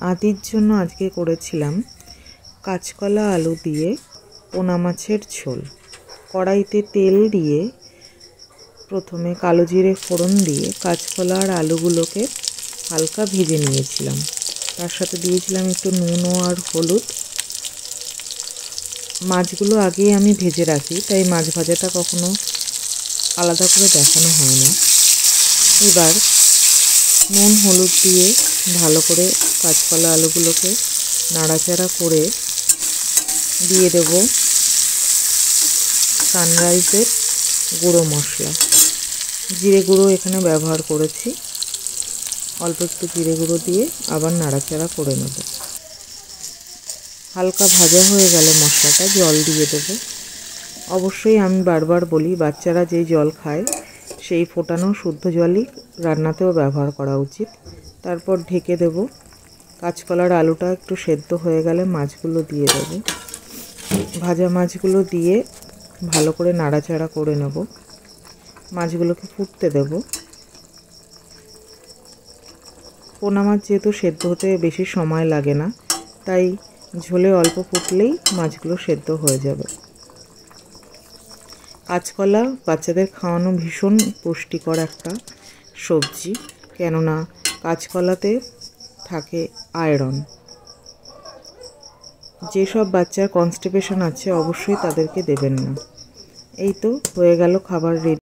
আদির জন্য আজকে করেছিলাম কাঁচকলা আলু দিয়ে পোনা মাছের ঝোল। কড়াইতে তেল দিয়ে প্রথমে কালো জিরে ফোড়ন দিয়ে কাঁচকলা আর আলুগুলোকে হালকা ভেজে নিয়েছিলাম। তার সাথে দিয়েছিলাম একটু নুন আর হলুদ। মাছগুলো আগেই আমি ভেজে রাখি, তাই মাছ ভাজাটা কখনো আলাদা করে দেখানো হয় না। এবার নুন হলুদ দিয়ে ভালো করে কাঁচকলা আলুগুলোকে নাড়াচাড়া করে দিয়ে দেব সানরাইজের গুঁড়ো মশলা। জিরে গুঁড়ো এখানে ব্যবহার করেছি, অল্প একটু জিরে গুঁড়ো দিয়ে আবার নাড়াচাড়া করে নেব। হালকা ভাজা হয়ে গেলে মশলাটা জল দিয়ে দেব। অবশ্যই আমি বারবার বলি, বাচ্চারা যেই জল খায় সেই ফোটানো শুদ্ধ জলই রান্নাতেও ব্যবহার করা উচিত। তারপর ঢেকে দেব। কাঁচকলার আলুটা একটু সেদ্ধ হয়ে গেলে মাছগুলো দিয়ে দেব। ভাজা মাছগুলো দিয়ে ভালো করে নাড়াচাড়া করে নেব। মাছগুলোকে ফুটতে দেব। পোনা মাছ যেহেতু সেদ্ধ হতে বেশি সময় লাগে না, তাই ঝোলে অল্প ফুটলেই মাছগুলো সেদ্ধ হয়ে যাবে। কাঁচকলা বাচ্চাদের খাওয়ানো ভীষণ পুষ্টিকর একটা সবজি, কেননা কাঁচকলাতে থাকে আয়রন। যেসব বাচ্চার কনস্টিপেশন আছে অবশ্যই তাদেরকে দেবেন না। এই তো হয়ে গেল খাবার রেডি।